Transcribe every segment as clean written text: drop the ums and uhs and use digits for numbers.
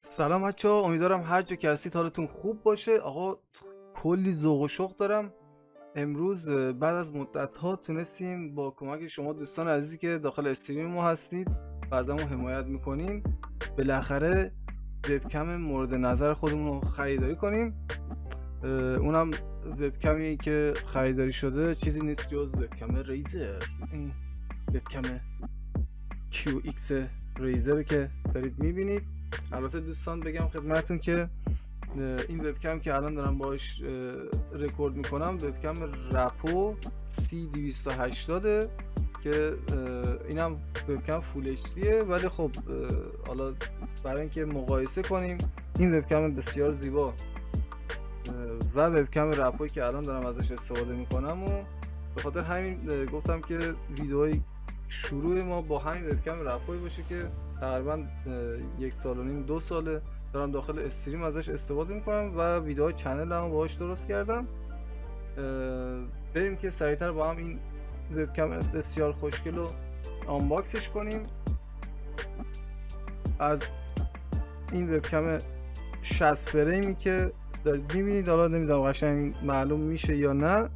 سلام بچه‌ها، امیدوارم هر جا که هستید حالتون خوب باشه. آقا کلی ذوق و شوق دارم. امروز بعد از مدت ها تونستیم با کمک شما دوستان عزیزی که داخل استریم ما هستید و ازمون حمایت میکنیم بالاخره وبکم مورد نظر خودمون رو خریداری کنیم. اونم وبکمی که خریداری شده چیزی نیست جز وبکم ریزر. این وبکم QX ریزر که دارید میبینید. البته دوستان بگم خدمتون که این وبکم که الان دارم باش رکورد میکنم وبکم رپو C280 که اینم وبکم فول اچ دیه، ولی خب حالا برای اینکه مقایسه کنیم این وبکم بسیار زیبا و وبکم رپوی که الان دارم ازش استفاده میکنم و به خاطر همین گفتم که ویدئوی شروع ما با همین وبکم رپوی باشه که تقریبا 1.5 2 ساله دارم داخل استریم ازش استفاده میکنم و ویدئوهای چنل هم باهاش درست کردم. بریم که سریعتر با هم این وبکم بسیار خوشگل رو آنباکسش کنیم. از این وبکم 60 فریمی که دارید میبینید، حالا نمیدونم قشنگ معلوم میشه یا نه،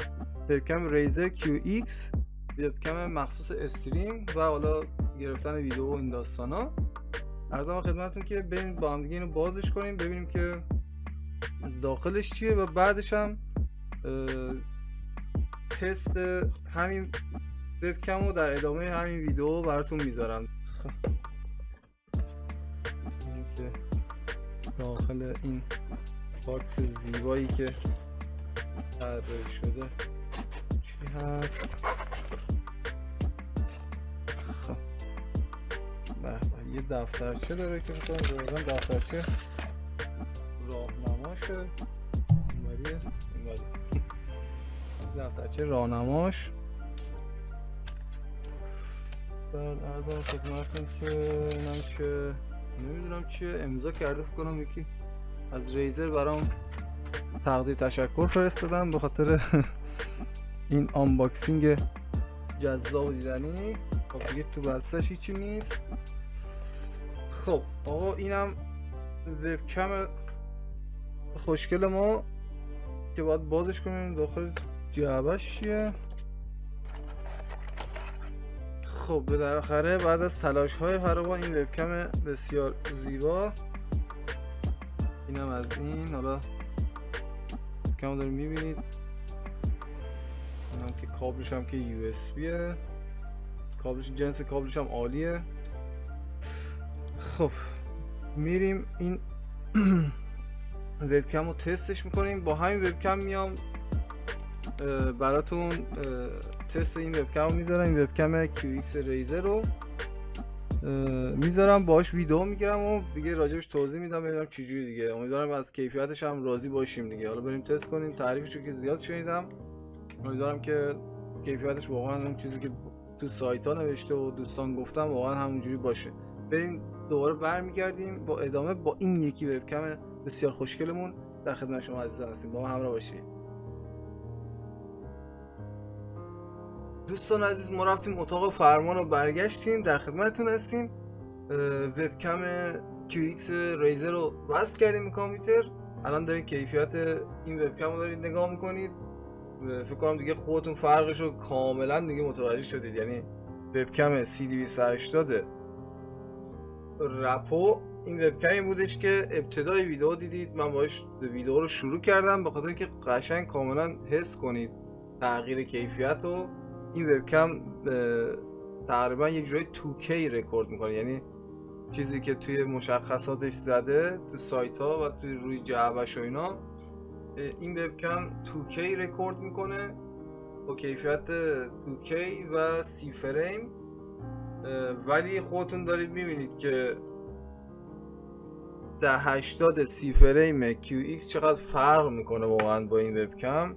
وبکم ریزر QX، وبکم مخصوص استریم و حالا گرفتن ویدیو و این داستانا. عرضم خدمتتون که بریم با هم دیگه اینو بازش کنیم ببینیم که داخلش چیه و بعدش هم تست همین وبکم رو در ادامه همین ویدیو براتون میذارم. که داخل این باکس زیبایی که طراحی شده چی هست؟ خب یه دفترچه داره که میتونم بردم، دفترچه راهنماشه، اینوریه دفترچه راهنماش. بعد ارزم خدمتتون که اینم که نمیدونم چیه، امضا کرده فکر کنم یکی از ریزر برام تقدیر تشکر فرستادم به خاطر این آنباکسینگ جذاب و دیدنی. خب دیگه تو بستش هیچی نیست. خب آقا اینم وبکم خوشگل ما که باید بازش کنیم. داخل جعبش چیه؟ خب بالاخره بعد از تلاش های فراوان این وبکم بسیار زیبا، اینم از این. حالا وبکم داریم میبینید، اینم که کابلش هم که USBه، کابلش جنس کابلش هم عالیه. خب میریم این وبکم رو تستش میکنیم. با همین وبکم میام براتون تست این وبکم رو میذارم. این وبکم QX ریزر رو میذارم باهاش ویدیو میگیرم و دیگه راجبش توضیح میدم ببینم چجوری دیگه. امیدوارم از کیفیتش هم راضی باشیم دیگه. حالا بریم تست کنیم. تعریفش رو که زیاد شنیدم، امیدوارم که کیفیتش واقعا اون چیزی که تو سایت ها نوشته و دوستان گفتم واقعا همونجوری باشه. بریم دوباره برمیگردیم با ادامه با این یکی وبکم بسیار خوشگلمون در خدمت شما عزیزان هستیم. با ما همراه باشید. دوستان عزیز، ما رفتیم اتاق فرمان و برگشتیم، در خدمتتون هستیم. وبکم QX ریزر رو وصل کردیم به کامپیوتر. الان دارید کیفیت این وبکم رو دارید نگاه میکنید. فکر کنم دیگه خودتون فرقش رو کاملا دیگه متوجه شدید. یعنی وبکم C280 رپو این وبکمی بودش که ابتدای ویدیو دیدید. من باش ویدیو رو شروع کردم به خاطر اینکه قشنگ کاملا حس کنید تغییر کیفیت رو. این وبکم تقریبا یک جوری 2K رکورد میکنه، یعنی چیزی که توی مشخصاتش زده تو سایت ها و توی روی جعبش و اینا، این وبکم 2K رکورد میکنه با کیفیت 2K و 30 فریم. ولی خودتون دارید میبینید که 1080 30 فریم QX چقدر فرق میکنه واقعا با این وبکم.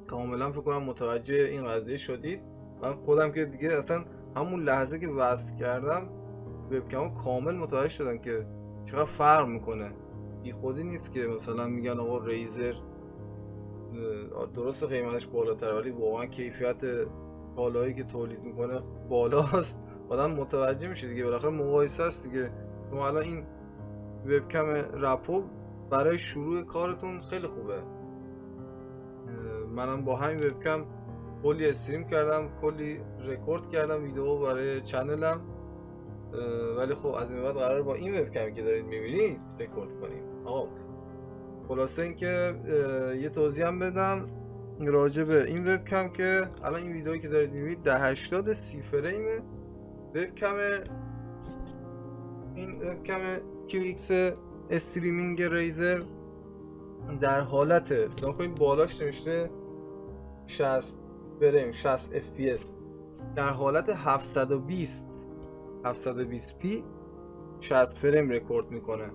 کاملا فکر کنم متوجه این قضیه شدید. من خودم که دیگه اصلا همون لحظه که وصل کردم وبکم کامل متوجه شدم که چقدر فرق میکنه. بی خودی نیست که مثلا میگن آقا ریزر درست قیمتش بالاتره ولی واقعا کیفیت کالایی که تولید میکنه بالاست. آدم متوجه میشه دیگه، بالاخره مقایسه است دیگه. شما الان این وبکم رپو برای شروع کارتون خیلی خوبه. منم با همین وبکم کلی استریم کردم، کلی رکورد کردم ویدیو برای چنلم، ولی خب از این بعد قرار با این وبکمی که دارید میبینید رکورد کنیم. خلاصه اینکه یه توضیح هم بدم راجع به این وبکم که الان این ویدیویی که دارید میبینید 1080 30 فریمه. وبکم این وبکم QX استریمینگ ریزر در حالت نکنید بالاش نوشته 60 فریم 60 FPS در حالت 720p 60 فریم رکورد میکنه.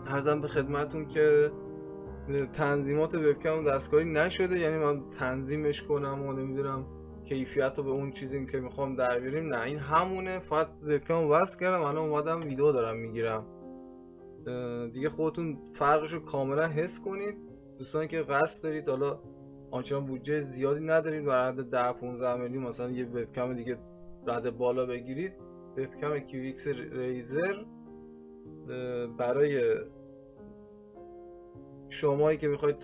عرضم به خدمتون که تنظیمات وبکم دستکاری نشده، یعنی من تنظیمش کنم و نمیدونم کیفیت رو به اون چیزی که میخوام در بیاریم، نه این همونه، فقط وبکم وصل کردم الان اومدم ویدیو دارم میگیرم. دیگه خودتون فرقش رو کاملا حس کنید. دوستانی که قصد دارید حالا آنچنان بودجه زیادی ندارید و رد 10-15 میلیون مثلا یه وبکم دیگه رد بالا بگیرید، وبکم QX ریزر برای شمایی که میخواید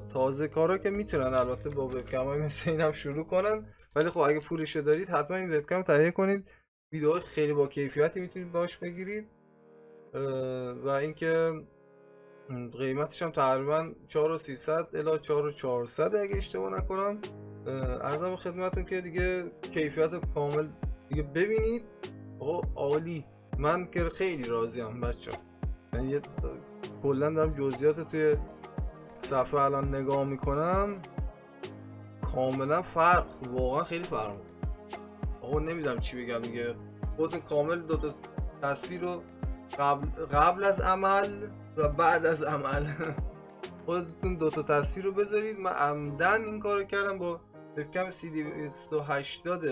تازه کارا که میتونن البته با وبکم های مثل این هم شروع کنن، ولی خب اگه پولش دارید حتما این وبکم تهیه کنید. ویدیوهای خیلی با کیفیتی میتونید باش بگیرید و اینکه قیمتش هم تقریبا 4300 الی 4400 اگه اشتباه نکنم. عرضم به خدمتتون که دیگه کیفیت کامل دیگه ببینید. عالی، من که خیلی راضیم بچه‌ها. یعنی کلا دارم جزئیات توی صفحه الان نگاه میکنم، کاملا فرق، واقعا خیلی فرق. نمیدونم چی بگم دیگه. خودتون کامل دو تا تصویر رو قبل از عمل و بعد از عمل خودتون دو تا تصویر رو بذارید. من عمدن این کارو کردم با وبکم CD280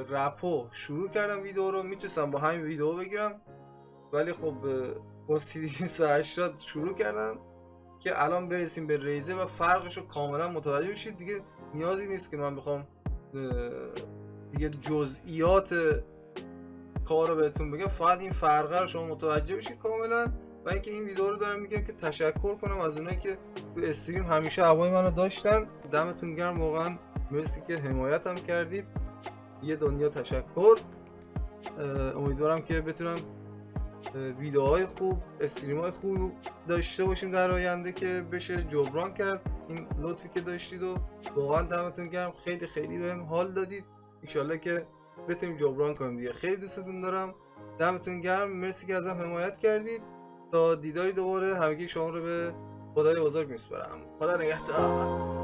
رپو شروع کردم ویدیو رو. میتونستم با همین ویدیو بگیرم، ولی خب با CD280 شروع کردم که الان برسیم به ریزر و فرقش رو کاملا متوجه بشید. دیگه نیازی نیست که من بخوام دیگه جزئیات کار رو بهتون بگم، فقط این فرقه رو شما متوجه بشید کاملا. و اینکه این ویدیو رو دارم میگم که تشکر کنم از اونایی که تو استریم همیشه هوای منو داشتن. دمتون گرم واقعا، مرسی که حمایتم کردید. یه دنیا تشکر. امیدوارم که بتونم ویدیوهای خوب، استریم‌های خوب داشته باشیم در آینده که بشه جبران کرد این لطفی که داشتید و واقعا دمتون گرم. خیلی خیلی بهم حال دادید. ان شاءالله که بتونیم جبران کنیم دیگه. خیلی دوستتون دارم. دمتون گرم. مرسی که ازم حمایت کردید. تا دیداری دوباره همگی شما رو به خدای بزرگ میسپارم. خدا نگهدار.